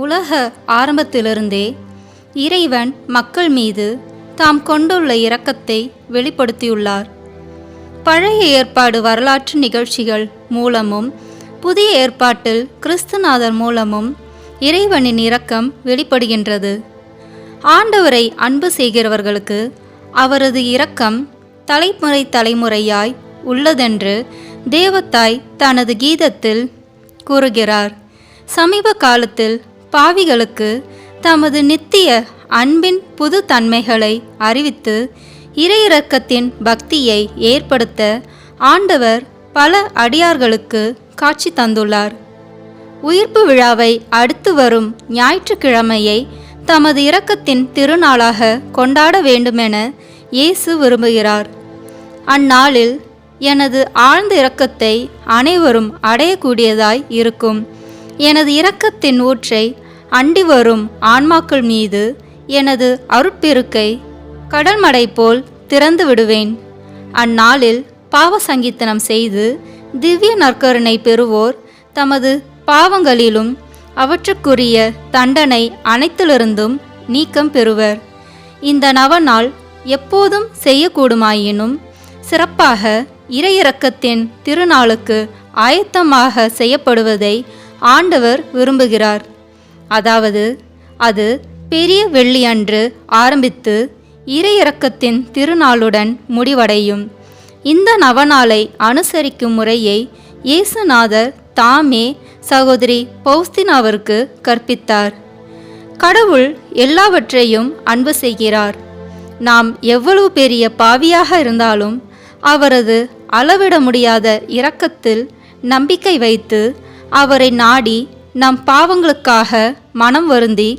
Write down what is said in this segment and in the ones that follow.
உலக ஆரம்பத்திலிருந்தே இறைவன் மக்கள் மீது தாம் கொண்டுள்ள இரக்கத்தை வெளிப்படுத்தியுள்ளார். பழைய ஏற்பாடு வரலாற்று நிகழ்ச்சிகள் மூலமும் புதிய ஏற்பாட்டில் கிறிஸ்துநாதர் மூலமும் இறைவனின் இரக்கம் வெளிப்படுகின்றது. ஆண்டவரை அன்பு செய்கிறவர்களுக்கு அவரது இரக்கம் தலைமுறையாய் உள்ளதென்று தேவத்தாய் தனது கீதத்தில் கூறுகிறார். சமீப காலத்தில் பாவிகளுக்கு தமது நித்திய அன்பின் புது தன்மைகளை அறிவித்து இறையிரக்கத்தின் பக்தியை ஏற்படுத்த ஆண்டவர் பல அடியார்களுக்கு காட்சி தந்துள்ளார். உயிர்ப்பு விழாவை அடுத்து வரும் ஞாயிற்றுக்கிழமையை தமது இரக்கத்தின் திருநாளாக கொண்டாட வேண்டுமென இயேசு விரும்புகிறார். அந்நாளில் எனது ஆழ்ந்த இரக்கத்தை அனைவரும் அடையக்கூடியதாய் இருக்கும். எனது இரக்கத்தின் ஊற்றை அண்டி வரும் ஆன்மாக்கள் மீது எனது அருட்பெருக்கை கடல்மடை போல் திறந்து விடுவேன். அந்நாளில் பாவ சங்கீதனம் செய்து திவ்ய நற்கருணை பெறுவோர் தமது பாவங்களிலும் அவற்றுக்குரிய தண்டனை அனைத்திலிருந்தும் நீக்கம் பெறுவர். இந்த நவநாள் எப்போதும் செய்யக்கூடுமாயினும் சிறப்பாக இறையிரக்கத்தின் திருநாளுக்கு ஆயத்தமாக செய்யப்படுவதை ஆண்டவர் விரும்புகிறார். அதாவது அது பெரிய வெள்ளியன்று ஆரம்பித்து இறையிரக்கத்தின் திருநாளுடன் முடிவடையும். இந்த நவநாளை அனுசரிக்கும் முறையை இயேசுநாதர் தாமே சகோதரி பௌஸ்தினாவிற்கு கற்பித்தார். கடவுள் எல்லாவற்றையும் அன்பு செய்கிறார். நாம் எவ்வளவு பெரிய பாவியாக இருந்தாலும் அவரது அளவிட முடியாத இரக்கத்தில் நம்பிக்கை வைத்து அவரை நாடி நம் பாவங்களுக்காக மனம் வருந்தி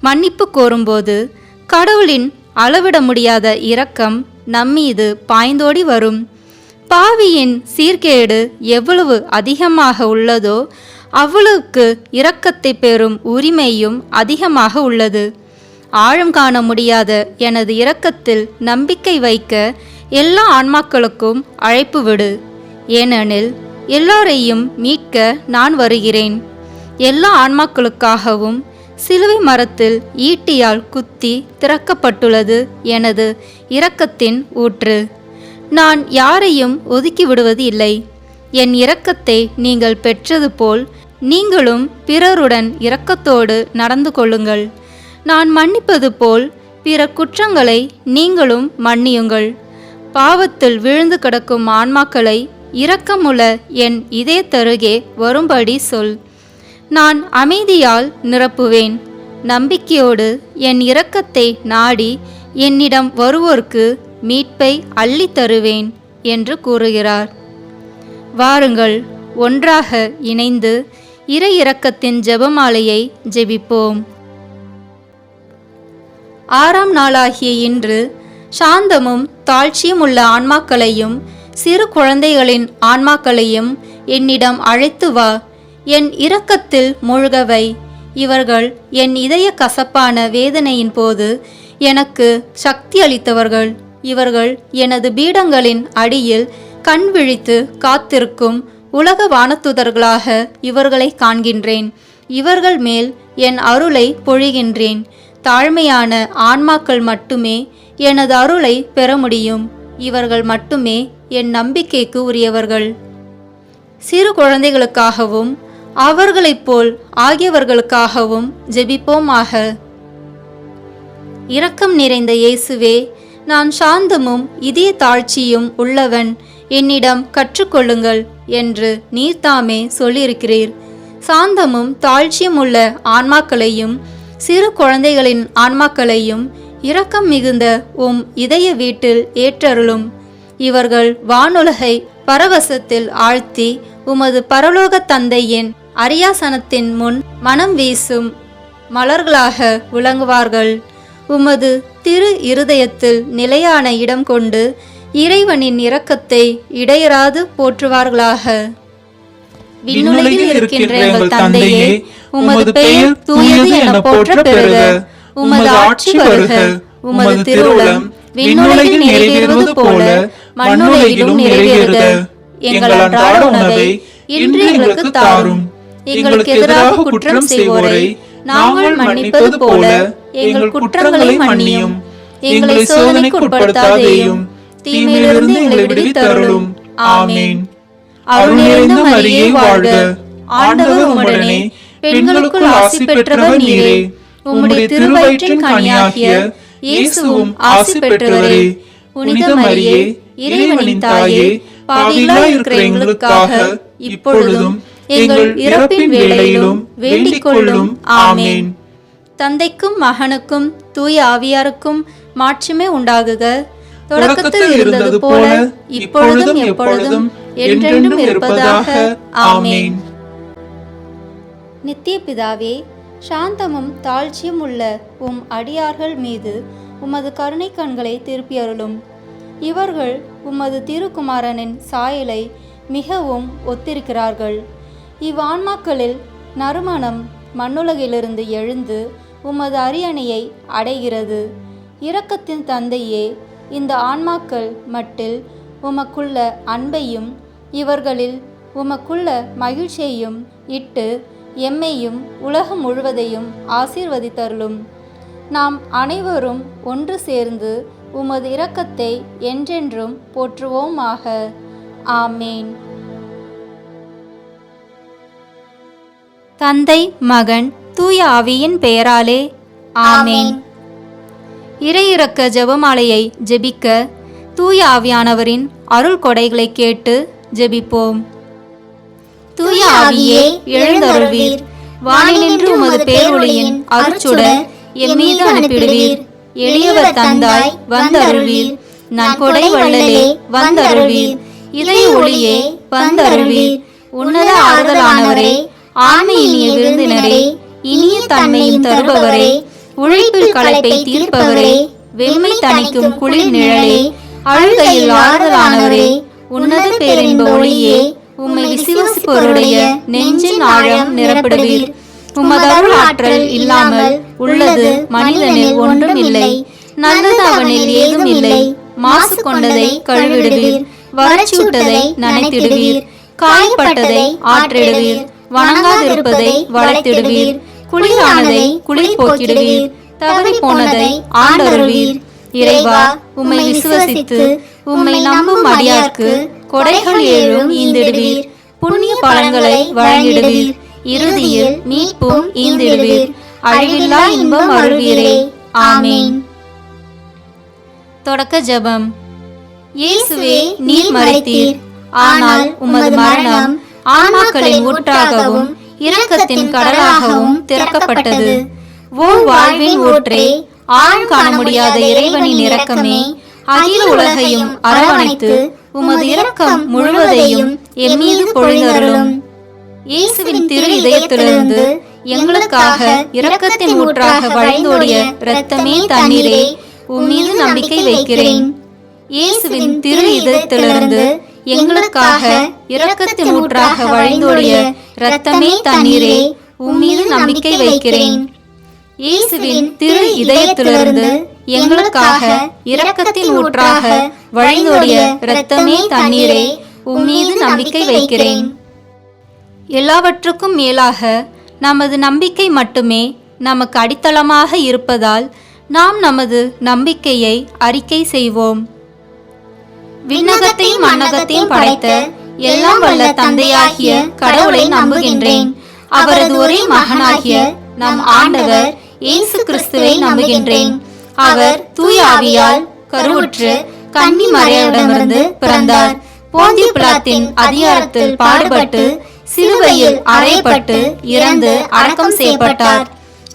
மன்னிப்பு கோரும்போது கடவுளின் அளவிட முடியாத இரக்கம் நம்மீது பாய்ந்தோடி வரும். பாவியின் சீர்கேடு எவ்வளவு அதிகமாக உள்ளதோ அவ்வளவுக்கு இரக்கத்தை பெறும் உரிமையும் அதிகமாக உள்ளது. ஆழம் காண முடியாத எனது இரக்கத்தில் நம்பிக்கை வைக்க எல்லா ஆன்மாக்களுக்கும் அழைப்பு விடு. ஏனெனில் எல்லோரையும் மீட்க நான் வருகிறேன். எல்லா ஆன்மாக்களுக்காகவும் சிலுவை மரத்தில் ஈட்டியால் குத்தி திறக்கப்பட்டுள்ளது எனது இரக்கத்தின் ஊற்று. நான் யாரையும் ஒதுக்கி விடுவது இல்லை. என் இரக்கத்தை நீங்கள் பெற்றது போல் நீங்களும் பிறருடன் இரக்கத்தோடு நடந்து கொள்ளுங்கள். நான் மன்னிப்பது போல் பிற குற்றங்களை நீங்களும் மன்னியுங்கள். பாவத்தில் விழுந்து கிடக்கும் ஆன்மாக்களை இரக்கமுள்ள என் இதயத்தருகே வரும்படி சொல். நான் அமைதியால் நிரப்புவேன். நம்பிக்கையோடு என் இரக்கத்தை நாடி என்னிடம் வருவோர்க்கு மீட்பை அள்ளி தருவேன் என்று கூறுகிறார். வாருங்கள், ஒன்றாக இணைந்து இறை இரக்கத்தின் ஜெபமாலையை ஜெபிப்போம். 6ஆம் நாளாகிய இன்று சாந்தமும் தாழ்ச்சியும் உள்ள ஆன்மாக்களையும் சிறு குழந்தைகளின் ஆன்மாக்களையும் என்னிடம் அழைத்து வா. என் இரக்கத்தில் மூழ்கவை. இவர்கள் என் இதய கசப்பான வேதனையின் போது எனக்கு சக்தி அளித்தவர்கள். இவர்கள் எனது பீடங்களின் அடியில் கண் விழித்து காத்திருக்கும் உலக வானத்துதர்களாக இவர்களை காண்கின்றேன். இவர்கள் மேல் என் அருளை பொழிகின்றேன். தாழ்மையான ஆன்மாக்கள் மட்டுமே எனது அருளை பெற முடியும். இவர்கள் மட்டுமே என் நம்பிக்கைக்கு உரியவர்கள். சிறு குழந்தைகளுக்காகவும் அவர்களைப் போல் ஆகியவர்களுக்காகவும் ஜெபிப்போமாக. இரக்கம் நிறைந்த இயேசுவே, நான் சாந்தமும் இதய தாழ்ச்சியும் உள்ளவன், என்னிடம் கற்றுக்கொள்ளுங்கள் என்று நீர்தாமே சொல்லியிருக்கிறீர். சாந்தமும் தாழ்ச்சியும் உள்ள ஆன்மாக்களையும் சிறு குழந்தைகளின் ஆன்மாக்களையும் இரக்கம் மிகுந்த உம் இதய வீட்டில் ஏற்றருளும். இவர்கள் வானுலகை பரவசத்தில் ஆழ்த்தி உமது பரலோக தந்தையின் அரியாசனத்தின் முன் மனம் வீசும் மலர்களாக விளங்குவார்கள். உமது திரு இருதயத்தில் நிலையான இடம் கொண்டு இறைவனின் இரக்கத்தை இடையராது போற்றுவார்களாக. விண்ணுலகில் இருக்கின்ற எங்கள் தந்தையே, உமது பெயர் தூயது என போற்ற பெறுக. உமது ஆட்சி வருக. உமது திருவுளம் விண்ணுலகில் நிறைவேறுவது போல மண்ணுலகிலும் நிறைவேறுக. எங்கள் அன்றாட உணவை இன்று எங்களுக்கு தாரும். எங்களுக்கு எதிராக குற்றம் செய்வோரை நாங்கள் மன்னிப்பது போல எங்கள் குற்றங்களை மன்னியும். எங்களை சோதனைக்கு உட்படுத்தாதேயும், தீமையிலிருந்து எங்களை விடுவித்தருளும். ஆமென். அருள் நிறைந்த மரியே வாழ்க, ஆண்டவர் உம்முடனே, பெண்களுக்குள் ஆசி பெற்றவர் நீரே. உம்முடைய திருவயிற்றின் கனியாகிய இயேசுவும் ஆசி பெற்றவரே. புனித மரியே, இறைவனின் தாயே, பாவிகளாய் இருக்கிற எங்களுக்காக இப்பொழுதும் எங்கள் இறப்பின் வேளையிலும் வேண்டிக் கொள்ளும். ஆமென். தந்தைக்கும் மகனுக்கும் தூய ஆவியாருக்கும் மாட்சிமை உண்டாகுக. தொடக்கத்தில் இருந்தது போல இப்பொழுதும் எப்பொழுதும் என்றென்றும் இருப்பதாக. ஆமென். நித்திய பிதாவே, சாந்தமும் தாழ்ச்சியும் உள்ள உம் அடியார்கள் மீது உமது கருணை கண்களை திருப்பியருளும். இவர்கள் உமது திருக்குமாரனின் சாயலை மிகவும் ஒத்திருக்கிறார்கள். இவ்வான்மாக்களில் நறுமணம் மண்ணுலகிலிருந்து எழுந்து உமது அரியணையை அடைகிறது. இரக்கத்தின் தந்தையே, இந்த ஆன்மாக்கள் மட்டில் உமக்குள்ள அன்பையும் இவர்களில் உமக்குள்ள மகிழ்ச்சியையும் இட்டு எம்மையும் உலகம் முழுவதையும் ஆசீர்வதித்தருளும். நாம் அனைவரும் ஒன்று சேர்ந்து உமது இரக்கத்தை என்றென்றும் போற்றுவோமாக. ஆமேன். தந்தை, மகன், தூய ஆவியின் பெயராலே ஆமேன். இறையிறக்க ஜெபமாலையை ஜெபிக்க தூய ஆவியானவரின் அருள் கொடைகளை கேட்டு ஜெபிப்போம். தூய ஆவியே, எழுந்தருள்வீர். வானினின்று உமது பேரொளியின் அருட்சுடர் எம்மீது அனுப்பிடுவீர். எளியவர் தந்தாய் வந்தருள்வீர். நன்கொடை வள்ளலே வந்தருள்வீர். இதய ஒளியே வந்தருள்வீர். உன்னத ஆறுதலானவரே, ஆண்மை இனிய விருந்தினரே, இனிய தன்மையும் தருபவரே, உழைப்பில் களைப்பை தீர்ப்பவரே, வெம்மை தணிக்கும் குளிர் நிழலே, அழுகையில் ஆறுதலானவரே, உன்னத பேரின்ப ஒளியே, உம்மை விசுவாசிப்போருடைய நெஞ்சின் ஆழம் நிரப்பிடுவீர். உமது அருள் ஆற்றல் இல்லாமல் உள்ளது மனிதனில் ஒன்றும் இல்லை. நல்லது அவனில் ஏதும் இல்லை. மாசு கொண்டதை கழுவிடுவீர். வறட்சியுட்டதை நனைத்திடுவீர். காயப்பட்டதை ஆற்றிடுவீர். வணங்காதிருப்பதை வளர்த்திடுவீர். குளிரானதை குளிர் போக்கிடுவீர். தவறி போனதை ஆண்டருள்வீர். இறைவா, உம்மை விசுவசித்து உம்மை நம்பும் அடியார்க்கு கொடைகள் ஏழும் ஈந்திடுவீர். புண்ணிய பலன்களை வழங்கிடுவீர். இறுதியில் மீட்பும் ஈந்திடுவீர். அழிவில்லா இன்பம் அருள்வீரே. ஆமேன். தொடக்க ஜெபம். இயேசுவே, நீர் மரித்தீர். ஆனால் உமது மரணம் ஆன்மாக்களின் ஊற்றாகவும் இரக்கத்தின் கடலாகவும் திறக்கப்பட்டது. ஓ வாழ்வின் ஊற்றே, ஆழம் காண முடியாத இறைவனின் இரக்கமே, அகில உலகையும் அரவணைத்து உமது இரக்கம் முழுவதையும் எம்மீது பொழிந்தருளும். இயேசுவின் திரு இதயத்திலிருந்து எங்களுக்காக இரக்கத்தின் ஊற்றாக வழிந்தோடிய இரத்தமே தண்ணீரே, உம்மீது நம்பிக்கை வைக்கிறேன். இயேசுவின் திரு இதயத்திலிருந்து எங்களுக்காக இரக்கத்தின் ஊற்றாக வழிந்தோடிய இரத்தமே தண்ணீரே, உம்மீது நம்பிக்கை வைக்கிறேன். இயேசுவின் திரு இதயத்திலிருந்து எங்களுக்காக இரக்கத்தின் ஊற்றாக வழிந்தோடிய இரத்தமே தண்ணீரே, உம்மீது நம்பிக்கை வைக்கிறேன். எல்லாவற்றுக்கும் மேலாக நமது நம்பிக்கை மட்டுமே நமக்கு அடித்தளமாக இருப்பதால் நாம் நமது நம்பிக்கையை அறிக்கை செய்வோம். விண்ணகத்தையும் மண்ணகத்தையும் படைத்த எல்லாம் வல்ல தந்தையாகிய கடவுளை நம்புகின்றேன். அவரது ஒரே மகனாகிய நம் ஆண்டவர் இயேசு கிறிஸ்துவை நம்புகின்றேன். அவர் தூய ஆவியால் கருவுற்று கன்னி மரியாளிடமிருந்து பிறந்தார். போந்திய பிலாத்தின் அதிகாரத்தில் பாடுபட்டு சிலுவையில் அறையப்பட்டு இறந்து அடக்கம் செய்யப்பட்டார்.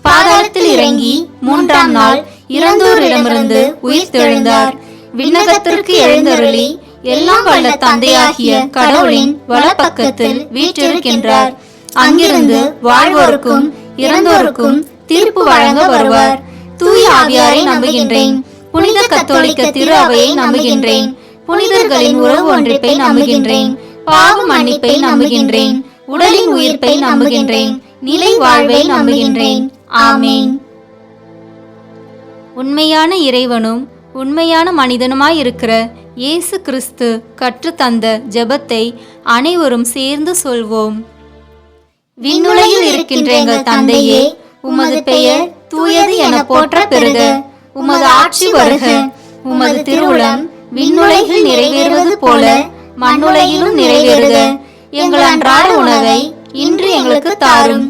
பாதாளத்தில் இறங்கி 3ஆம் நாள் இறந்தோரிடமிருந்து உயிர் தெழுந்தார். விண்ணகத்திற்கு எழுந்தருளி எல்லாம் வல்ல தந்தையாகிய கடவுளின் வலப்பக்கத்தில் வீற்றிருக்கின்றார். அங்கிருந்து வாழ்வோருக்கும் இறந்தோருக்கும் தீர்ப்பு வழங்க வருவார். தூய ஆவியாரை நம்புகின்றேன். புனித கத்தோலிக்க திரு அவையை நம்புகின்றேன். புனிதர்களின் உறவு ஒன்றிப்பை நம்புகின்றேன். பாவ மன்னிப்பை நம்புகின்றேன். உடலின் உயிர்ப்பை நம்புகின்றேன். நிலை வாழ்வை நம்புகின்றேன். ஆமேன். உண்மையான இறைவனும் உண்மையான மனிதனுமாயிருக்கிற இயேசு கிறிஸ்து கற்றுத்தந்த ஜெபத்தை அனைவரும் சேர்ந்து சொல்வோம். விண்ணுலகில் இருக்கின்ற எங்கள் தந்தையே, உமது பெயர் தூயது என போற்ற பெறுக. உமது ஆட்சி வருக. உமது திருவுளம் விண்ணுலகில் நிறைவேறுவது போல மண்ணுலகிலும் நிறைவேறுக. எங்கள் அன்றாட உணவை இன்று எங்களுக்கு தாரும்.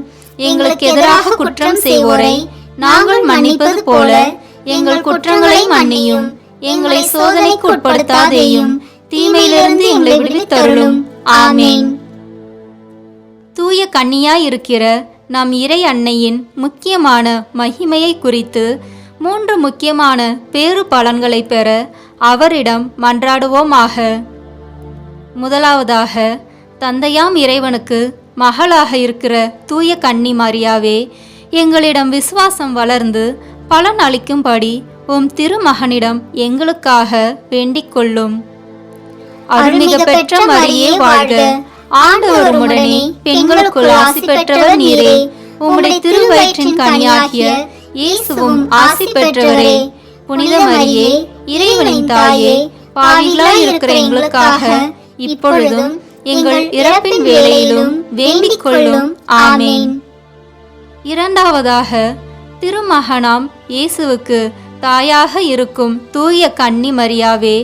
எங்களுக்கு எதிராக குற்றம் செய்வோரை நாங்கள் மன்னிப்பது போல எங்கள் குற்றங்களை மன்னியும். எங்களை சோதனைக்கு உட்படுத்தாதேயும், தீமையிலிருந்து எங்களை விடுவித்தருளும். ஆமேன். தூய கன்னியாயிருக்கிற நம் இறை அன்னையின் முக்கியமான மகிமையை குறித்து 3 முக்கியமான பேறு பலன்களை பெற அவரிடம் மன்றாடுவோமாக. முதலாவதாக, தந்தையாம் இறைவனுக்கு மகளாக இருக்கிற தூய கன்னி மரியாவே, எங்களிடம் விசுவாசம் வளர்ந்து பலன் அளிக்கும்படி உம் திருமகனிடம் எங்களுக்காக வேண்டிக் கொள்ளும். அருள்மிக பெற்ற மரியே வாழ்க. ஆண்டவர் உம்முடனே பெண்களுக்குள் ஆசி பெற்றவர் நீரே. உம்முடைய திருவயிற்றின் கனியாகிய இயேசுவும் ஆசி பெற்றவரே. புனித மரியே, இறைவனின் தாயே, பாவிகளாய் இருக்கிற எங்களுக்காக இப்பொழுதும் எங்கள் இறப்பின் வேளையிலும் வேண்டிக் கொள்ளும். ஆமேன். இரண்டாவதாக, திருமகனாம் இயேசுவுக்கு தாயாக இருக்கும் தூய கன்னி மரியாவே,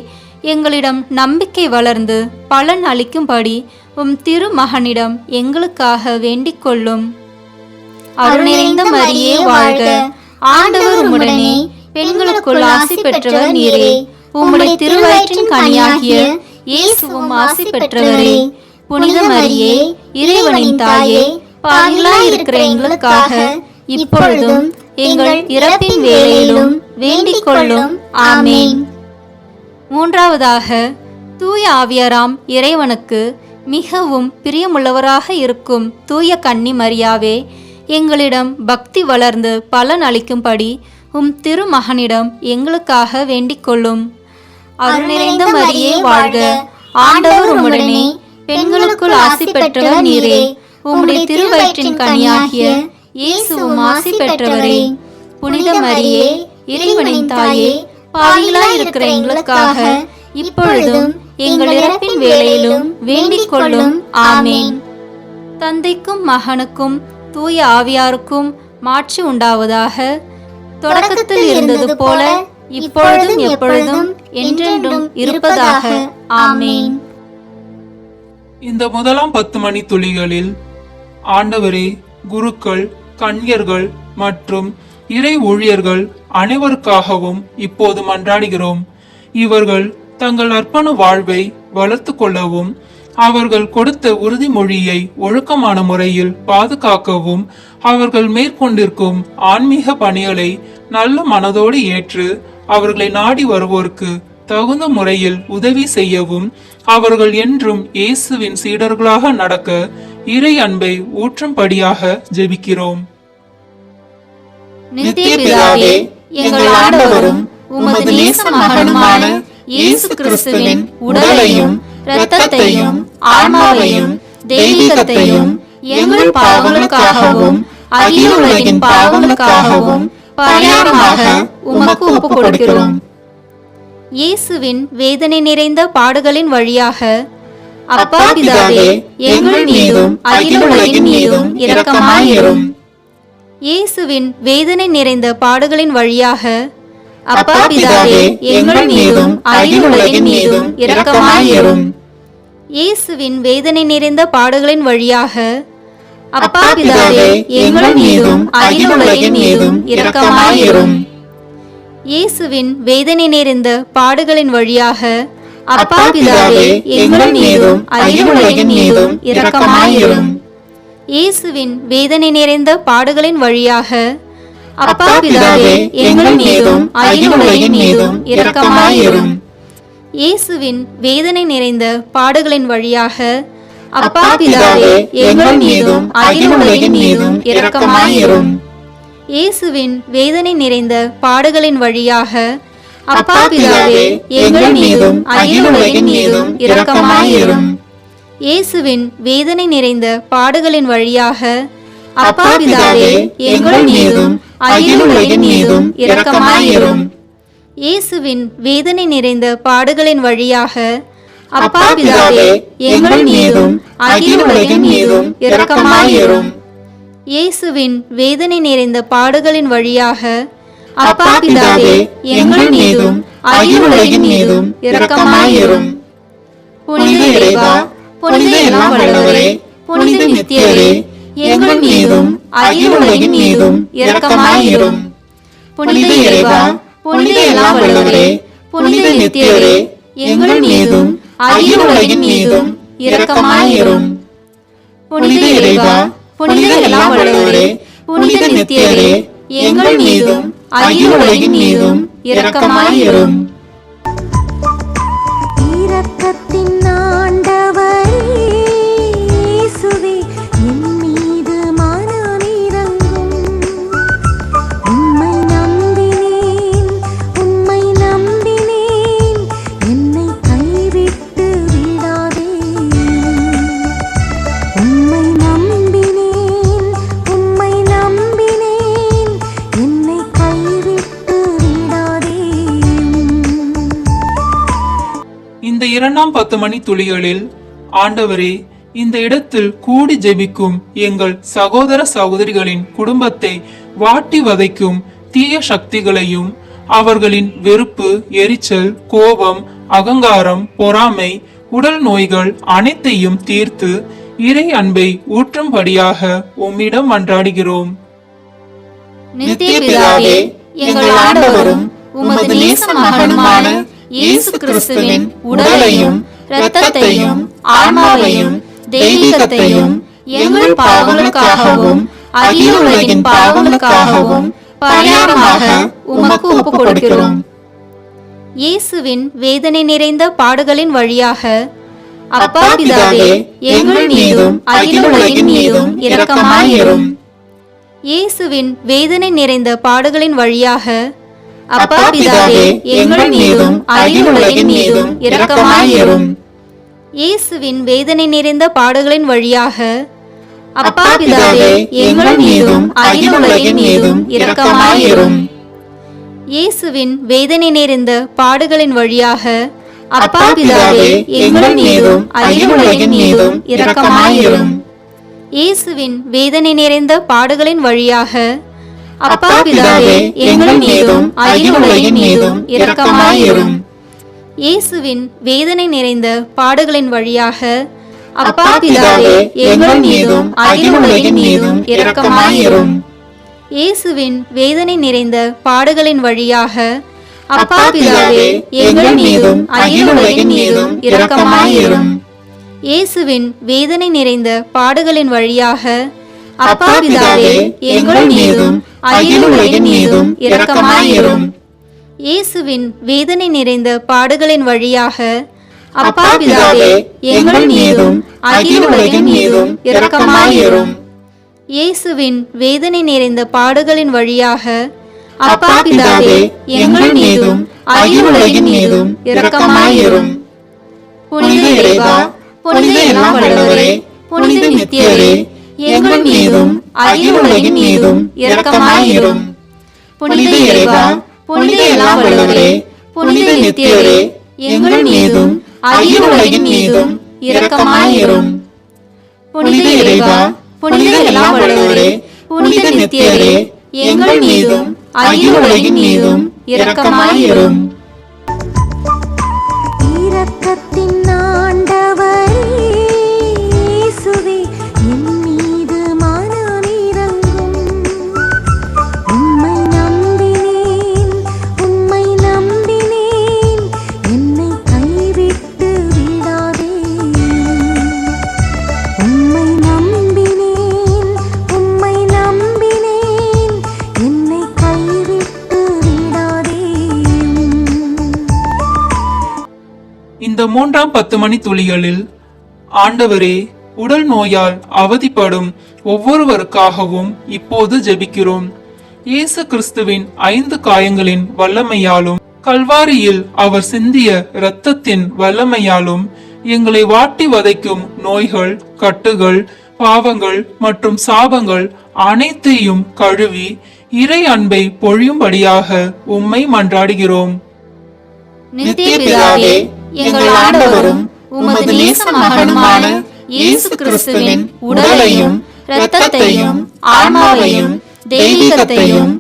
எங்களிடம் நம்பிக்கை வளர்ந்து பலன் அளிக்கும்படி உம் திருமகனிடம் எங்களுக்காக வேண்டிக் கொள்ளும். அருள் நிறைந்த மரியே வாழ்க. ஆண்டவர் உம்முடனே பெண்களுக்குள் ஆசி பெற்றவர் நீரே. உம்முடைய திருவயிற்றின் கனியாகிய இயேசுவும் ஆசி பெற்றவரே. புனித மரியே, இறைவனின் தாயே, பாவிகளாய் இருக்கிற எங்களுக்காக இப்பொழுதும் எங்கள் இறப்பின் வேளையிலும் வேண்டிக் கொள்ளும். ஆமேன். மூன்றாவதாக, தூய ஆவியாராம் இறைவனுக்கு மிகவும் பிரியமுள்ளவராக இருக்கும் தூய கன்னி மரியாவே, எங்களிடம் பக்தி வளர்ந்து பலன் அளிக்கும்படி உம் திருமகனிடம் எங்களுக்காக வேண்டிக் கொள்ளும். அருள் நிறைந்த மரியே வாழ்க. ஆண்டவர் உம்முடனே பெண்களுக்குள் ஆசி பெற்றவர் நீரே. உம்முடைய திருவயிற்றின் கனியாகிய இயேசுவும் ஆசி பெற்றவரே. புனித மரியே, இறைவனின் தாயே, பாவிகளாய் இருக்கிற எங்களுக்காக இப்பொழுதும் எங்கள் இறப்பின் வேளையிலும் வேண்டிக் கொள்ளும். ஆமேன். தந்தைக்கும் மகனுக்கும் தூய ஆவியாருக்கும் மாட்சி உண்டாவதாக. தொடக்கத்தில் இருந்தது போல இப்பொழுதும் எப்பொழுதும் என்றென்றும் இருப்பதாக. ஆமேன். இந்த முதலாம் 10 மணி துளிகளில் ஆண்டவரே, குருக்கள், கன்யர்கள் மற்றும் இறை ஊழியர்கள் அனைவருக்காகவும் இப்போது மன்றாடுகிறோம். இவர்கள் தங்கள் அர்ப்பண வாழ்வை வளர்த்து கொள்ளவும், அவர்கள் கொடுத்த உறுதிமொழியை ஒழுக்கமான முறையில் பாதுகாக்கவும், அவர்கள் மேற்கொண்டிருக்கும் ஆன்மீக பணிகளை நல்ல மனதோடு ஏற்று அவர்களை நாடி வருவோருக்கு தகுந்த முறையில் உதவி செய்யவும், அவர்கள் என்றும் இயேசுவின் சீடர்களாக நடக்க இறை அன்பை ஊற்றும்படியாக ஜெபிக்கிறோம். நித்திய பிதாவே, எங்கள் ஆண்டவரும் உமது நேச மகனுமான இயேசு கிறிஸ்துவின் உடலையும் இரத்தத்தையும் ஆன்மாவையும் தெய்வீகத்தையும் எங்கள் பாவங்களுக்காகவும் அகில உலகின் பாவங்களுக்காகவும் பரிகாரமாக உமக்கு ஒப்புக் கொடுக்கிறோம். இயேசுவின் வேதனை நிறைந்த பாடுகளின் வழியாக அப்பா பிதாவே, எங்கள் மீதும் அகில உலகின் மீதும் இரக்கமாயிரும். இயேசுவின் வேதனை நிறைந்த பாடுகளின் வழியாக அப்பா பிதாவே, எங்கள் மீதும் அகில உலகின் மீதும் இரக்கமாயிரும். இயேசுவின் வேதனை நிறைந்த பாடுகளின் வழியாக அப்பா பிதாவே, எங்கள் மீதும் அகில உலகின் மீதும் இரக்கமாயிரும். இயேசுவின் வேதனை நிறைந்த பாடுகளின் வழியாக அப்பா பிதாவே, எங்கள் மீதும் அகில உலகின் மீதும் இரக்கமாயிரும். இயேசுவின் வேதனை நிறைந்த பாடுகளின் வழியாக அப்பா பிதாவே, எங்கள் மீதும் அகில உலகின் மீதும் இரக்கமாயிரும். இயேசுவின் வேதனை நிறைந்த பாடுகளின் வழியாக அப்பா பிதாவே, எங்கள் மீதும் அகில உலகின் மீதும் இரக்கமாயிரும். இயேசுவின் வேதனை நிறைந்த பாடுகளின் வழியாக அப்பா பிதாவே, எங்கள் மீதும் அகில உலகின் மீதும் இரக்கமாயிரும். இயேசுவின் வேதனை நிறைந்த பாடுகளின் வழியாக அப்பா பிதாவே, எங்கள் மீதும் அகில உலகின் மீதும் இரக்கமாயிரும். இயேசுவின் வேதனை நிறைந்த பாடுகளின் வழியாக அப்பா பிதாவே, எங்கள் மீதும் அகில உலகின் மீதும் இரக்கமாயிரும். இயேசுவின் வேதனை நிறைந்த பாடுகளின் வழியாக அப்பா பிதாவே எங்கள் மீதும் அகிலுலகின் மீதும் இரக்கமாயிரும். புனித இறைவா, புனித எல்லாம் வல்லவரே, புனித நித்தியரே, எங்கள் மீதும் அகிலுலகின் மீதும் இரக்கமாயிரும். புனித இறைவா, புனித எல்லாம் வல்லவரே, புனித நித்தியரே, எங்கள் மீதும் அகிலுலகின் மீதும் இரக்கமாயிரும். புனித இறைவா, புனித எல்லாம் வல்லவரே, புனித நித்தியரே, எங்கள் மீதும் அகிலுலகின் மீதும் இரக்கமாயிரும். இரக்கத்தின் ஆண்டவரே இயேசுவே, என் மீது மனமிரங்கும். உம்மை நம்பினேன், உம்மை நம்பினேன், என்னை கைவிட்டு விடாதேயும். உம்மை நம்பினேன், உம்மை நம்பினேன், என்னை கைவிட்டு விடாதேயும். இந்த இரண்டாம் 10 மணி துளிகளில் ஆண்டவரே, இந்த இடத்தில் கூடி ஜெபிக்கும் எங்கள் சகோதர சகோதரிகளின் குடும்பத்தை வாட்டி வதைக்கும் தீய சக்திகளையும் அவர்களின் வெறுப்பு, எரிச்சல், கோபம், அகங்காரம், பொறாமை, உடல் நோய்கள் அனைத்தையும் தீர்த்து இறை அன்பை ஊற்றும்படியாக உம்மிடம் மன்றாடுகிறோம். நித்திய பிதாவே, எங்கள் ஆண்டவரும் உமது நேச மகனுமான இயேசு கிறிஸ்துவின் உடலையும் இரத்தத்தையும் ஆன்மாவையும் தெய்வீகத்தையும் எங்கள் பாவங்களுக்காகவும் அகிலுலகின் பாவங்களுக்காகவும் பரிகாரமாக உமக்கு ஒப்புக் கொடுக்கிறோம். இயேசுவின் வேதனை நிறைந்த பாடுகளின் வழியாக அப்பா பிதாவே, எங்கள் மீதும் அகிலுலகின் மீதும் இரக்கமாயிரும். இயேசுவின் வேதனை நிறைந்த பாடுகளின் வழியாக அப்பா பிதாவே, எங்கள் மீதும் அகிலுலகின் மீதும் இரக்கமாயிரும். இயேசுவின் வேதனை நிறைந்த பாடுகளின் வழியாக அப்பா பிதாவே, எங்கள் மீதும் அகிலுலகின் மீதும் இரக்கமாயிரும். இயேசுவின் வேதனை நிறைந்த பாடுகளின் வழியாக அப்பா பிதாவே, எங்கள் மீதும் அகிலுலகின் மீதும் இரக்கமாயிரும். இயேசுவின் வேதனை நிறைந்த பாடுகளின் வழியாக அப்பா பிதாவே, எங்கள் மீதும் அகிலுலகின் மீதும் இரக்கமாயிரும். இயேசுவின் வேதனை நிறைந்த பாடுகளின் வழியாக அப்பா பிதாவே, எங்கள் மீதும் அகிலுலகின் மீதும் இரக்கமாயிரும். இயேசுவின் வேதனை நிறைந்த பாடுகளின் வழியாக அப்பா பிதாவே, எங்கள் மீதும் அகிலுலகின் மீதும் இரக்கமாயிரும். இயேசுவின் வேதனை நிறைந்த பாடுகளின் வழியாக அப்பா பிதாவே, எங்கள் மீதும் அகிலுலகின் மீதும் இரக்கமாயிரும். இயேசுவின் வேதனை நிறைந்த பாடுகளின் வழியாக அப்பா பிதாவே, எங்கள் மீதும் அகிலுலகின் மீதும் இரக்கமாயிரும். இயேசுவின் வேதனை நிறைந்த பாடுகளின் வழியாக அப்பா பிதாவே, எங்கள் மீதும் அகிலுலகின் மீதும் இரக்கமாயிரும். புனித இறைவா, புனித எல்லாம் வல்லவரே, புனித நித்தியரே, எங்கள் மீதும் அகிலுலகின் மீதும் இரக்கமாயிரும். புனித இறைவா, புனித எல்லாம் வல்லவரே, புனித நித்தியரே, எங்கள் மீதும் அகிலுலகின் மீதும் இரக்கமாயிரும். புனித இறைவா, புனித எல்லாம் வல்லவரே, புனித நித்தியரே, எங்கள் மீதும் அகிலுலகின் மீதும் இரக்கமாயிரும். இரக்கத்தின் ஆண்டவரே இயேசுவே, என் மீது மனமிரங்கும். உம்மை நம்பினேன், உம்மை நம்பினேன், என்னை கைவிட்டு விடாதேயும். உம்மை நம்பினேன், உம்மை நம்பினேன், என்னை கைவிட்டு விடாதேயும். இந்த மூன்றாம் 10 மணி துளிகளில் ஆண்டவரே, உடல் நோயால் அவதிப்படும் ஒவ்வொருவருக்காகவும் இப்போது ஜெபிக்கிறோம். இயேசு கிறிஸ்துவின் 5 காயங்களின் வல்லமையாலும் கல்வாரியில் அவர் சிந்திய இரத்தத்தின் வல்லமையாலும் எங்களை வாட்டி வதைக்கும் நோய்கள், கட்டுகள், பாவங்கள் மற்றும் சாபங்கள் அனைத்தையும் கழுவி இறை அன்பை பொழியும்படியாக உம்மை மன்றாடுகிறோம். நித்திய பிதாவே, எங்கள் ஆண்டவரும் உமது நேச மகனுமான இயேசு கிறிஸ்துவின் உடலையும் இரத்தத்தையும் ஆன்மாவையும் தெய்வீகத்தையும்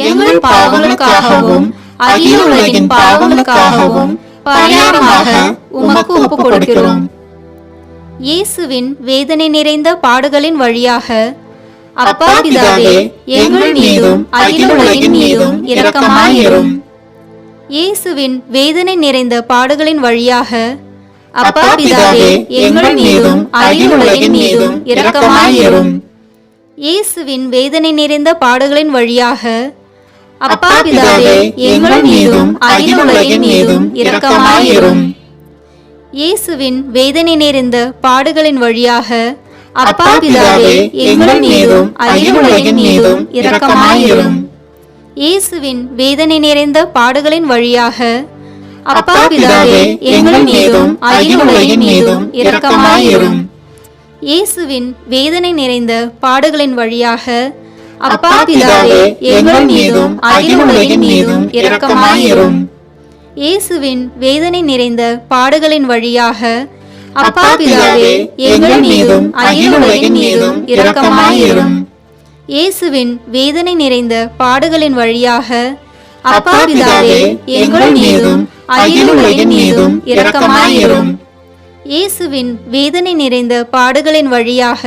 எங்கள் பாவங்களுக்காகவும் அகில உலகின் பாவங்களுக்காகவும் பரிகாரமாக உமக்கு ஒப்புக் கொடுக்கிறோம். இயேசுவின் வேதனை நிறைந்த பாடுகளின் வழியாக அப்பா பிதாவே, எங்கள் மீதும் அகில உலகின் மீதும் இரக்கமாயிரும். இயேசுவின் வேதனை நிறைந்த பாடுகளின் வழியாக அப்பா பிதாவே, எங்கள் மீதும் அகில உலகின் மீதும் இரக்கமாயிரும். இயேசுவின் வேதனை நிறைந்த பாடுகளின் வழியாக அப்பா பிதாவே, எங்கள் மீதும் அகில உலகின் மீதும் இரக்கமாயிரும். இயேசுவின் வேதனை நிறைந்த பாடுகளின் வழியாக அப்பா பிதாவே, எங்கள் மீதும் அகில உலகின் மீதும் இரக்கமாயிரும். இயேசுவின் வேதனை நிறைந்த பாடுகளின் வழியாக அப்பா பிதாவே, எங்கள் மீதும் அகில உலகின் மீதும் இரக்கமாயிரும். இயேசுவின் வேதனை நிறைந்த பாடுகளின் வழியாக அப்பா பிதாவே, எங்கள் மீதும் அகில உலகின் மீதும் இரக்கமாயிரும். இயேசுவின் வேதனை நிறைந்த பாடுகளின் வழியாக அப்பா பிதாவே, எங்கள் மீதும் அகில உலகின் மீதும் இரக்கமாயிரும். இயேசுவின் வேதனை நிறைந்த பாடுகளின் வழியாக அப்பா பிதாவே, எங்கள் மீதும் அகில உலகின் மீதும் இரக்கமாயிரும். இயேசுவின் வேதனை நிறைந்த பாடுகளின் வழியாக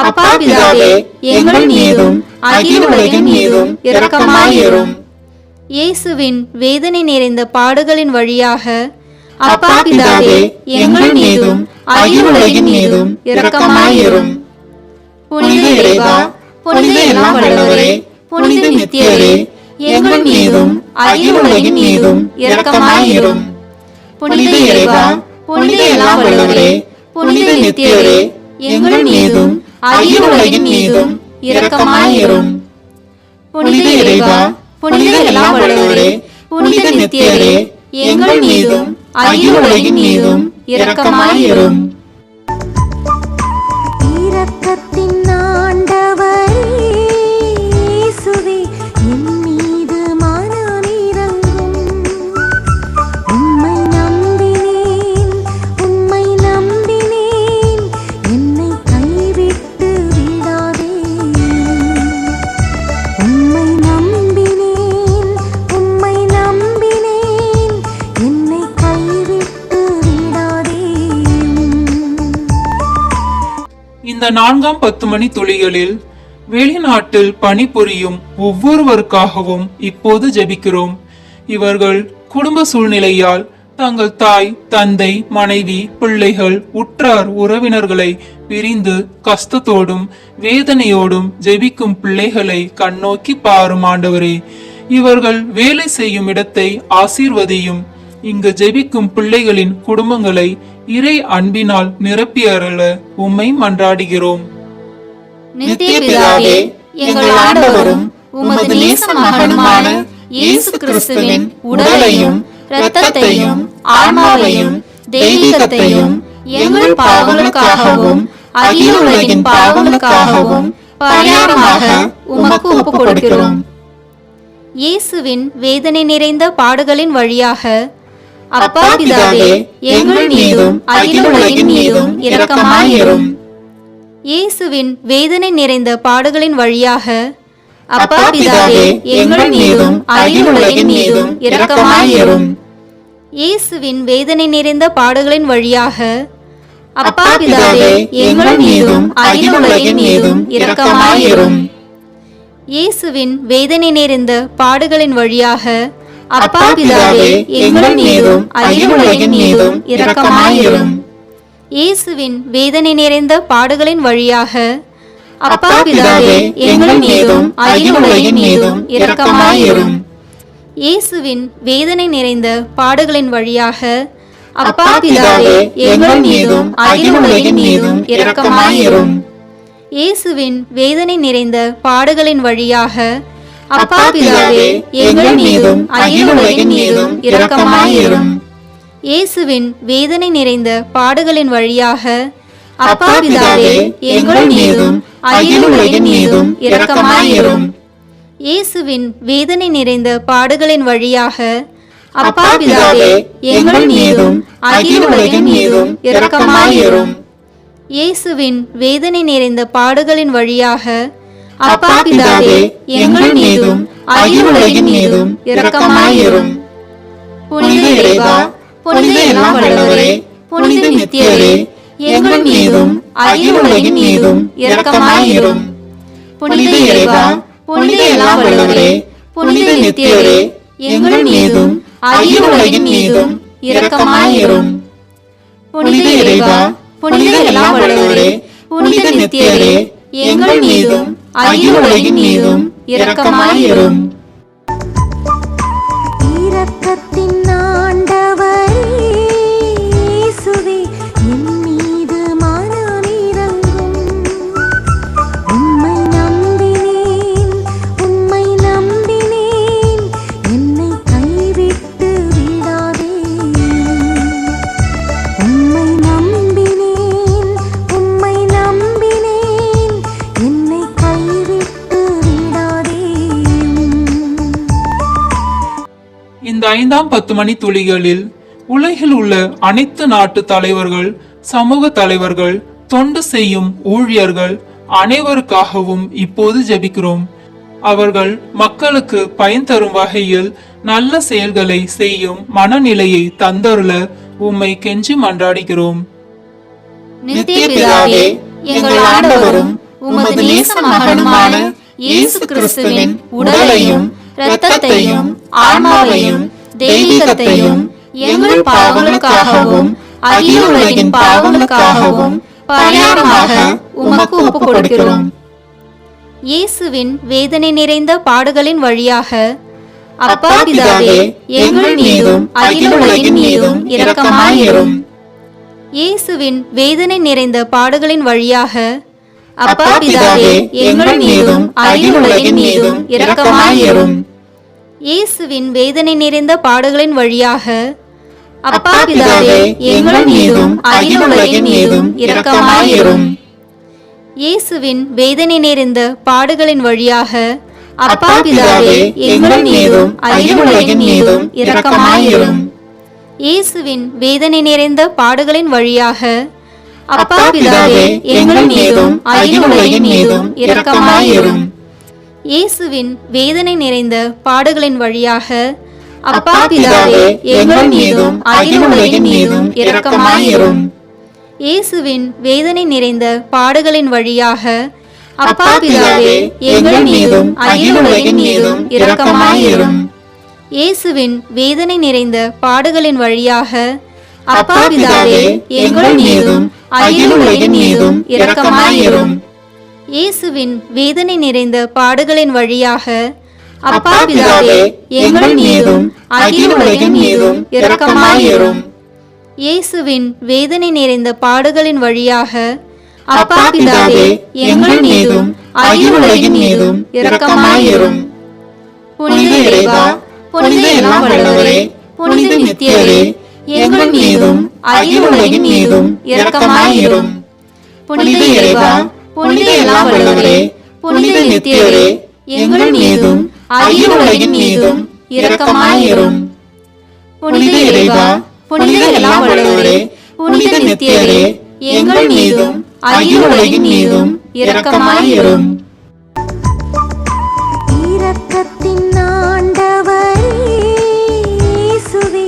அப்பா பிதாவே, எங்கள் மீதும் அகில உலகின் மீதும் இரக்கமாயிரும். இயேசுவின் வேதனை நிறைந்த பாடுகளின் வழியாக அப்பா பிதாவே, எங்கள் மீதும் அகில உலகின் மீதும் இரக்கமாயிரும். புனித இறைவா, புனித எல்லாம் வல்லவரே, புனித நித்தியரே, எங்கள் மீதும் அகில உலகின் மீதும் இரக்கமாயிரும். புனித இறைவா, புனித எல்லாம் வல்லவரே, புனித நித்தியரே, எங்கள் மீதும் அகில உலகின் மீதும் இரக்கமாயிரும். புனித இறைவா, புனித எல்லாம் வல்லவரே, புனித நித்தியரே, எங்கள் மீதும் அகில உலகின் மீதும் இரக்கமாயிரும். இரக்கத்தின் ஆண்டவரே இயேசுவே, என் மீது மனமிரங்கும். உம்மை நம்பினேன், உம்மை நம்பினேன், என்னை கைவிட்டு விடாதேயும். உம்மை நம்பினேன், உம்மை நம்பினேன், என்னை கைவிட்டு விடாதேயும். இந்த 4ஆம் 10 மணி துளிகளில் வெளிநாட்டில் பணிபுரியும் ஒவ்வொருவருக்காகவும் இப்போது ஜெபிக்கிறோம். இவர்கள் குடும்ப சூழ்நிலையால் தங்கள் தாய், தந்தை, மனைவி, பிள்ளைகள், உற்றார் உறவினர்களை பிரிந்து கஷ்டத்தோடும் வேதனையோடும் ஜெபிக்கும் பிள்ளைகளை கண்ணோக்கி பாரும் ஆண்டவரே. இவர்கள் வேலை செய்யும் இடத்தை ஆசீர்வதியும். இங்கு ஜெபிக்கும் பிள்ளைகளின் குடும்பங்களை இறை அன்பினால் நிரப்பியருள உம்மை மன்றாடுகிறோம். நித்திய பிதாவே, எங்கள் ஆண்டவரும் உமது நேச மகனுமான இயேசு கிறிஸ்துவின் உடலையும் இரத்தத்தையும் ஆன்மாவையும் தெய்வீகத்தையும் எங்கள் பாவங்களுக்காகவும் அகில உலகின் பாவங்களுக்காகவும் பரிகாரமாக உமக்கு ஒப்புக் கொடுக்கிறோம். இயேசுவின் வேதனை நிறைந்த பாடுகளின் வழியாக அப்பா பிதாவே, எங்கள் மீதும் அகில உலகின் மீதும் இரக்கமாயிரும். இயேசுவின் வேதனை நிறைந்த பாடுகளின் வழியாக அப்பா பிதாவே, எங்கள் மீதும் அகில உலகின் மீதும் இரக்கமாயிரும். இயேசுவின் வேதனை நிறைந்த பாடுகளின் வழியாக அப்பா பிதாவே, எங்கள் மீதும் அகில உலகின் மீதும் இரக்கமாயிரும். இயேசுவின் வேதனை நிறைந்த பாடுகளின் வழியாக அப்பா பிதாவே, எங்கள் மீதும் அகில உலகின் மீதும் இரக்கமாயிரும். இயேசுவின் வேதனை நிறைந்த பாடுகளின் வழியாக அப்பா பிதாவே, எங்கள் மீதும் அகில உலகின் மீதும் இரக்கமாயிரும். இயேசுவின் வேதனை நிறைந்த பாடுகளின் வழியாக அப்பா பிதாவே, எங்கள் மீதும் அகில உலகின் மீதும் இரக்கமாயிரும். இயேசுவின் வேதனை நிறைந்த பாடுகளின் வழியாக அப்பா பிதாவே, எங்கள் மீதும் அகில உலகின் மீதும் இரக்கமாயிரும். இயேசுவின் வேதனை நிறைந்த பாடுகளின் வழியாக அப்பா பிதாவே, எங்கள் மீதும் அகில உலகின் மீதும் இரக்கமாயிரும். இயேசுவின் வேதனை நிறைந்த பாடுகளின் வழியாக அப்பா பிதாவே, எங்கள் மீதும் அகில உலகின் மீதும் இரக்கமாயிரும். இயேசுவின் வேதனை நிறைந்த பாடுகளின் வழியாக அப்பா பிதாவே எங்கள் மீதும் அகிலுலகின் மீதும் இரக்கமாயிரும். புனித இறைவா, புனித எல்லாம் வல்லவரே, புனித நித்தியரே, எங்கள் மீதும் அகிலுலகின் மீதும் இரக்கமாயிரும். புனித இறைவா, புனித எல்லாம் வல்லவரே, புனித நித்தியரே, எங்கள் மீதும் அகிலுலகின் மீதும் இரக்கமாயிரும். புனித இறைவா, புனித எல்லாம் வல்லவரே, புனித நித்தியரே, எங்கள் மீதும் அகிலுலகின் மீதும் இரக்கமாயிரும். இரக்கத்தின் ஆண்டவரே இயேசுவே, என் மீது மனமிரங்கும். உம்மை நம்பினேன், உம்மை நம்பினேன், என்னை கைவிட்டு விடாதேயும். உம்மை நம்பினேன், உம்மை நம்பினேன், என்னை கைவிட்டு விடாதேயும். இந்த 5ஆம் 10 மணி துளிகளில் உலகில் உள்ள அனைத்து நாட்டு தலைவர்கள், சமூக தலைவர்கள், தொண்டு செய்யும் ஊழியர்கள் அனைவருக்காகவும் இப்போது ஜெபிக்கிறோம். அவர்கள் மக்களுக்கு பயன் தரும் வகையில் நல்ல செயல்களை செய்யும் மனநிலையை தந்தருள உம்மை கெஞ்சி மன்றாடுகிறோம். நித்திய பிதாவே, எங்கள் ஆண்டவரும் உமது நேச மகனுமான இயேசு கிறிஸ்துவின் உடலையும் இரத்தத்தையும் ஆன்மாவையும் தெய்வீகத்தையும் எங்கள் பாவங்களுக்காகவும் அகிலுலகின் பாவங்களுக்காகவும் பரிகாரமாக உமக்கு ஒப்புக் கொடுக்கிறோம். இயேசுவின் வேதனை நிறைந்த பாடுகளின் வழியாக அப்பா பிதாவே எங்கள் மீதும் அகிலுலகின் மீதும் இரக்கமாயிரும். இயேசுவின் வேதனை நிறைந்த பாடுகளின் வழியாக அப்பா பிதாவே எங்கள் மீதும் அகிலுலகின் மீதும் இரக்கமாயிரும். இயேசுவின் வேதனை நிறைந்த பாடுகளின் வழியாக அப்பா பிதாவே எங்கள் மீதும் அகிலுலகின் மீதும் இரக்கமாயிரும். இயேசுவின் வேதனை நிறைந்த பாடுகளின் வழியாக அப்பா பிதாவே எங்கள் மீதும் அகிலுலகின் மீதும் இரக்கமாயிரும். இயேசுவின் வேதனை நிறைந்த பாடுகளின் வழியாக அப்பா பிதாவே எங்கள் மீதும் அகிலுலகின் மீதும் இரக்கமாயிரும். இயேசுவின் வேதனை நிறைந்த பாடுகளின் வழியாக அப்பா பிதாவே எங்கள் மீதும் அகிலுலகின் மீதும் இரக்கமாயிரும். இயேசுவின் வேதனை நிறைந்த பாடுகளின் வழியாக அப்பா பிதாவே எங்கள் மீதும் அகிலுலகின் மீதும் இரக்கமாயிரும். இயேசுவின் வேதனை நிறைந்த பாடுகளின் வழியாக அப்பா பிதாவே எங்கள் மீதும் அகிலுலகின் மீதும் இரக்கமாயிரும். இயேசுவின் வேதனை நிறைந்த பாடுகளின் வழியாக அப்பா பிதாவே எங்கள் மீதும் அகிலுலகின் மீதும் இரக்கமாயிரும். இயேசுவின் வேதனை நிறைந்த பாடுகளின் வழியாக அப்பா பிதாவே எங்கள் மீதும் அகிலுலகின் மீதும் இரக்கமாயிரும். புனித இறைவா, புனித எல்லாம் வல்லவரே, புனித நித்தியரே, எங்கள் மீதும் அகிலுலகின் மீதும் இரக்கமாயிரும். புனித இறைவா, புனித எல்லாம் வல்லவரே, புனித நித்தியரே, எங்கள் மீதும் அகிலுலகின் மீதும் இரக்கமாயிரும். புனித இறைவா, புனித எல்லாம் வல்லவரே, புனித நித்தியரே, எங்கள் மீதும் அகிலுலகின் மீதும் இரக்கமாயிரும். இரக்கத்தின் ஆண்டவரே இயேசுவே,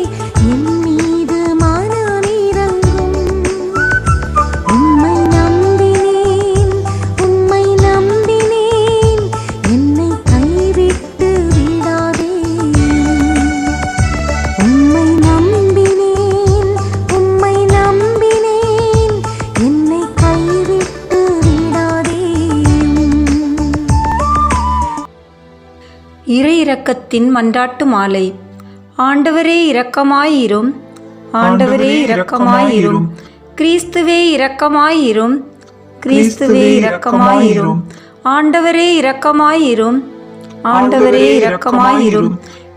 என் மீது மனமிரங்கும். உம்மை நம்பினேன், உம்மை நம்பினேன், என்னை கைவிட்டு விடாதேயும். உம்மை நம்பினேன், உம்மை நம்பினேன், என்னை கைவிட்டு விடாதேயும். இறை இரக்கத்தின் மன்றாட்டு மாலை. ஆண்டவரே இரக்கமாயிரும், ஆண்டவரே இரக்கமாயிரும், கிறிஸ்துவே இரக்கமாயிரும், கிறிஸ்துவே இரக்கமாயிரும், ஆண்டவரே இரக்கமாயிரும், ஆண்டவரே இரக்கமாயிரும்,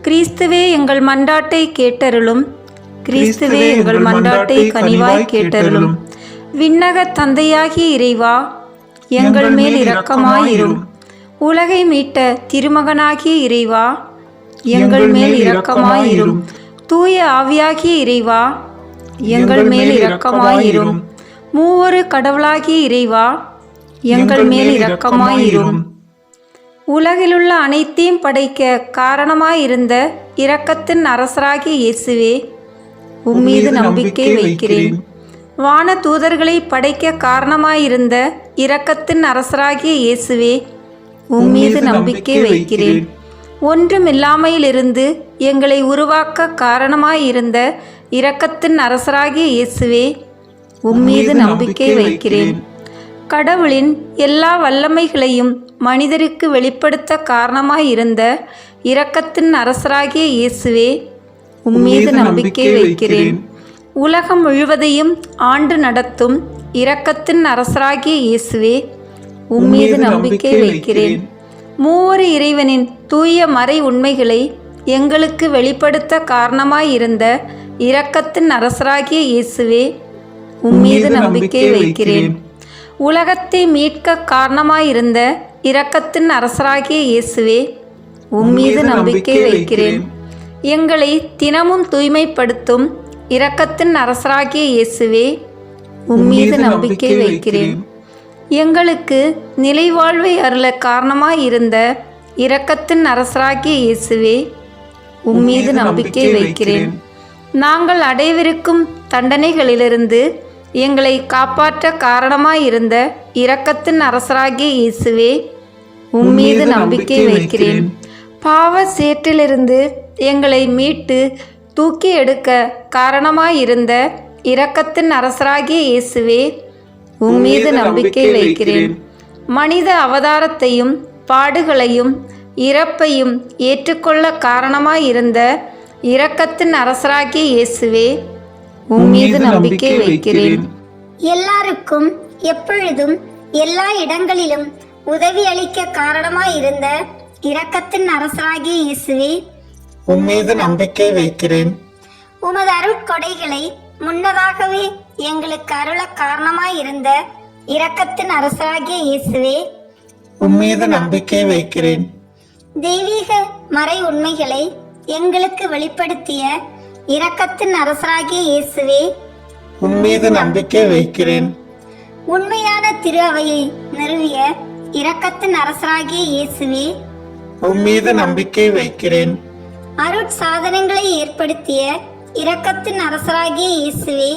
கிறிஸ்துவே எங்கள் மன்றாட்டை கேட்டருளும், கிறிஸ்துவே எங்கள் மன்றாட்டை கனிவாய் கேட்டருளும். விண்ணக தந்தையாகிய இறைவா, எங்கள் மேல் இரக்கமாயிரும். உலகை மீட்ட திருமகனாகிய இறைவா, எங்கள் மேல் இரக்கமாயிரும். தூய ஆவியாகிய இறைவா, எங்கள் மேல் இரக்கமாயிரும். மூவொரு கடவுளாகிய இறைவா, எங்கள் மேல் இரக்கமாயிரும். உலகிலுள்ள அனைத்தையும் படைக்க காரணமாயிருந்த இரக்கத்தின் அரசராகிய இயேசுவே, உம்மீது நம்பிக்கை வைக்கிறேன். வான தூதர்களை படைக்க காரணமாயிருந்த இரக்கத்தின் அரசராகிய இயேசுவே, உம்மீது நம்பிக்கை வைக்கிறேன். ஒன்றுமில்லாமையிலிருந்து எங்களை உருவாக்க காரணமாயிருந்த இரக்கத்தின் அரசராகிய இயேசுவே, உம்மீது நம்பிக்கை வைக்கிறேன். கடவுளின் எல்லா வல்லமைகளையும் மனிதருக்கு வெளிப்படுத்த காரணமாயிருந்த இரக்கத்தின் அரசராகிய இயேசுவே, உம்மீது நம்பிக்கை வைக்கிறேன். உலகம் முழுவதையும் ஆண்டு நடத்தும் இரக்கத்தின் அரசராகிய இயேசுவே, உம்மீது நம்பிக்கை வைக்கிறேன். மூவொரு இறைவனின் தூய மறை உண்மைகளை எங்களுக்கு வெளிப்படுத்த காரணமாயிருந்த இரக்கத்தின் அரசராகிய இயேசுவே, உம்மீது நம்பிக்கை வைக்கிறேன். உலகத்தை மீட்க காரணமாயிருந்த இரக்கத்தின் அரசராகிய இயேசுவே, உம்மீது நம்பிக்கை வைக்கிறேன். எங்களை தினமும் தூய்மைப்படுத்தும் இரக்கத்தின் அரசராகிய இயேசுவே, உம்மீது நம்பிக்கை வைக்கிறேன். எங்களுக்கு நிலைவாழ்வை அருள காரணமாயிருந்த இரக்கத்தின் அரசராகிய இயேசுவே, உம்மீது நம்பிக்கை வைக்கிறேன். நாங்கள் அடையவிருக்கும் தண்டனைகளிலிருந்து எங்களை காப்பாற்ற காரணமாயிருந்த இரக்கத்தின் அரசராகிய இயேசுவே, உம்மீது நம்பிக்கை வைக்கிறேன். பாவ சேற்றிலிருந்து எங்களை மீட்டு தூக்கி எடுக்க காரணமாயிருந்த இரக்கத்தின் அரசராகிய இயேசுவே, உம்மீது நம்பிக்கை வைக்கிறேன். மனித அவதாரத்தையும் பாடுகளையும் இறப்பையும் ஏற்றுக்கொள்ள காரணமாயிருந்த இரக்கத்தின் அரசராகிய இயேசுவே, உம்மீது நம்பிக்கை வைக்கிறேன். எல்லாருக்கும் எப்பொழுதும் எல்லா இடங்களிலும் உதவி அளிக்க காரணமாயிருந்த இரக்கத்தின் அரசராகிய இயேசுவே, உம்மீது நம்பிக்கை வைக்கிறேன். உமது அருட்கொடைகளை முன்னதாகவே எங்களுக்கு அருள காரணமாயிருந்த இரக்கத்தின் அரசராகிய இயேசுவே, உம்மீது நம்பிக்கை வைக்கிறேன். தெய்வீக மறை உண்மைகளை எங்களுக்கு வெளிப்படுத்திய இரக்கத்தின் அரசராகிய இயேசுவே, உம்மீது நம்பிக்கை வைக்கிறேன். உண்மையான திரு அவையை நிறுவிய இரக்கத்தின் அரசராகிய இயேசுவே, உம்மீது நம்பிக்கை வைக்கிறேன். அருட்சாதனங்களை ஏற்படுத்திய இரக்கத்தின் அரசராகிய இயேசுவே,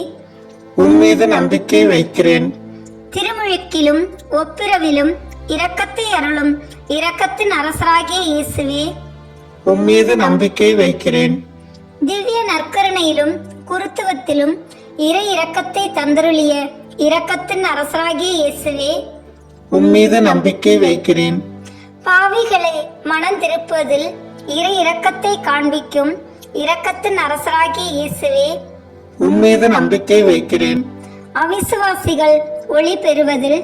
உம்மீது நம்பிக்கை வைக்கிறேன். திருமுழுக்கிலும் ஒப்புரவிலும் இரக்கத்தை அருளும் இரக்கத்தின் அரசராகிய இயேசுவே, உம்மீது நம்பிக்கை வைக்கிறேன். திவ்ய நற்கருணையிலும் குருத்துவத்திலும் இறை இரக்கத்தை தந்தருளிய இரக்கத்தின் அரசராகிய இயேசுவே, உம்மீது நம்பிக்கை வைக்கிறேன். பாவிகளை மனம் திருப்புவதில் இறை இரக்கத்தை காண்பிக்கும் இரக்கத்தின் அரசராகிய இயேசுவே, உம்மீது நம்பிக்கை வைக்கிறேன். அவிசுவாசிகள் ஒளி பெறுவதில்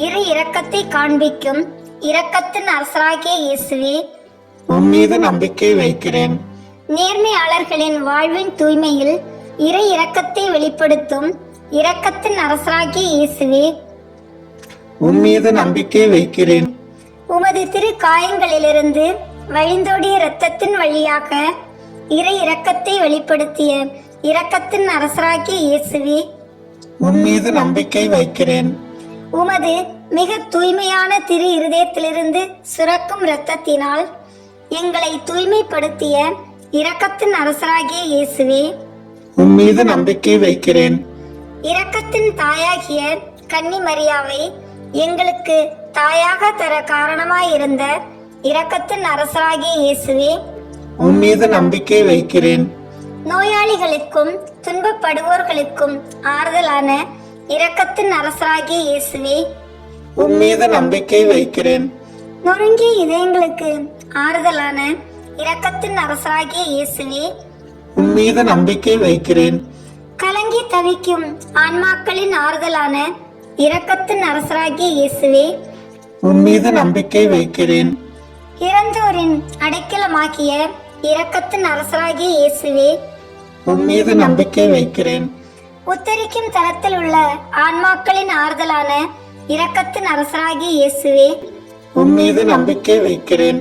இறை இரக்கத்தை காண்பிக்கும் இரக்கத்தின் அரசராகிய இயேசுவே, உம்மீது நம்பிக்கை வைக்கிறேன். நேர்மையாளர்களின் வாழ்வின் தூய்மையில் இறை இரக்கத்தை வெளிப்படுத்தும் இரக்கத்தின் அரசராகிய இயேசுவே, உம்மீது நம்பிக்கை வைக்கிறேன். உமது திரு காயங்களிலிருந்து வழிந்தோடிய இரத்தத்தின் வழியாக இறை இரக்கத்தை வெளிப்படுத்திய இரக்கத்தின் அரசராகிய இயேசுவே, உம்மீது நம்பிக்கை வைக்கிறேன். உமது மிக தூய்மையான திரு இருதயத்திலிருந்து சுரக்கும் இரத்தத்தினால் எங்களை தூய்மைப்படுத்திய இரக்கத்தின் அரசராகிய இயேசுவே, உம்மீது நம்பிக்கை வைக்கிறேன். இரக்கத்தின் தாயாகிய கன்னி மரியாவை எங்களுக்கு தாயாக தர காரணமாயிருந்த இரக்கத்தின் அரசராகிய இயேசுவே, உம்மீது நம்பிக்கை வைக்கிறேன். நோயாளிகளுக்கும் துன்பப்படுவோர்களுக்கும் ஆறுதலான இரக்கத்தின் அரசராகிய இயேசுவே, உம்மீது நம்பிக்கை வைக்கிறேன். நொறுங்கிய இதயங்களுக்கு ஆறுதலான இரக்கத்தின் அரசராகிய இயேசுவே, உம்மீது நம்பிக்கை வைக்கிறேன். கலங்கி தவிக்கும் ஆன்மாக்களின் ஆறுதலான இரக்கத்தின் அரசராகிய இயேசுவே, உம்மீது நம்பிக்கை வைக்கிறேன். இறந்தோரின் அடைக்கலமாகிய இரக்கத்தின் அரசராகிய இயேசுவே, உம்மீது நம்பிக்கை வைக்கிறேன். உத்தரிக்கும் தளத்தில் உள்ள ஆன்மாக்களின் ஆறுதலான இரக்கத்தின் அரசராகிய இயேசுவே, உம்மீது நம்பிக்கை வைக்கிறேன்.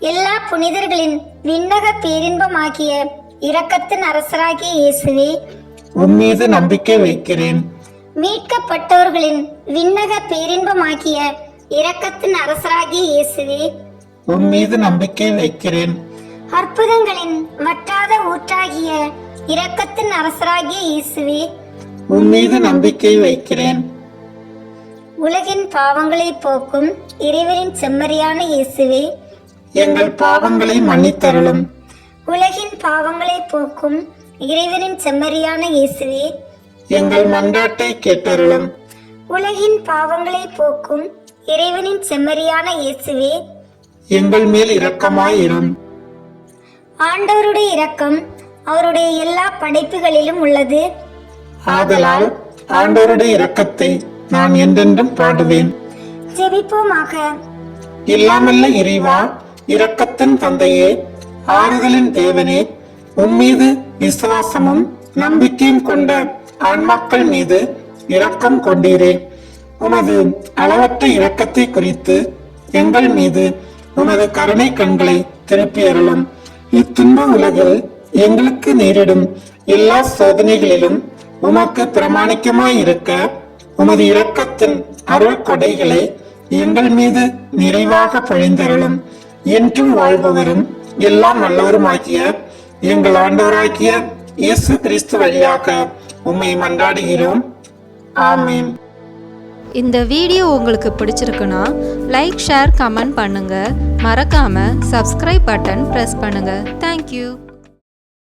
எல்லா புனிதர்களின் விண்ணக பேரின்பமாகிய இரக்கத்தின் அரசராகிய இயேசுவே, உம்மீது நம்பிக்கை வைக்கிறேன். மீட்கப்பட்டவர்களின் விண்ணக பேரின்பமாகிய இரக்கத்தின் அரசராகிய இயேசுவே, உம் மீது நம்பிக்கை வைக்கிறேன். அற்புதங்களின் வற்றாத ஊற்றாகிய இரக்கத்தின் அரசராகிய இயேசுவே, உம் மீது நம்பிக்கை வைக்கிறேன். உலகின் பாவங்களை போக்கும் இறைவனின் செம்மறியான இயேசுவே, எங்கள் பாவங்களை மன்னித்தருளும். உலகின் பாவங்களை போக்கும் இறைவனின் செம்மறியான இயேசுவே, எங்கள் மன்றாட்டை கேட்டருளும். உலகின் பாவங்களை போக்கும் இறைவனின் செம்மறியான இயேசுவே, எங்கள் மேல் இரக்கமாயிரும். ஆண்டவருடைய இரக்கம் அவருடைய எல்லா படைப்புகளிலும் உள்ளது. ஆதலால் ஆண்டவருடைய இரக்கத்தை நான் என்றென்றும் பாடுவேன். ஜெபிப்போமாக. இல்லாமல்ல இறைவா, இரக்கத்தின் தந்தையே, ஆறுதலின் தேவனே, உம்மீது விசுவாசமும் நம்பிக்கையும் கொண்ட ஆன்மாக்கள் மீது இரக்கம் கொண்டீரே. உமது அளவற்ற இரக்கத்தை குறித்து எங்கள் மீது உமது கருணை கண்களை திருப்பி அருளும். இத்துன்ப உலகில் எங்களுக்கு நேரிடும் எல்லா சோதனைகளிலும் உமக்கு பிரமாணிக்கமாய் இருக்க உமது இரக்கத்தின் அருள் கொடைகளை எங்கள் மீது நிறைவாக பொழிந்தருளும். என்றும் வாழ்பவரும் எல்லாம் நல்லவருமாகிய எங்கள் ஆண்டவராகிய இயேசு கிறிஸ்து வழியாக உம்மை மன்றாடுகிறோம். ஆமென். இந்த வீடியோ உங்களுக்கு பிடிச்சிருக்குன்னா லைக், ஷேர், கமெண்ட் பண்ணுங்க. மறக்காம சப்ஸ்கிரைப் பட்டன் பிரஸ் பண்ணுங்க. தேங்க்யூ.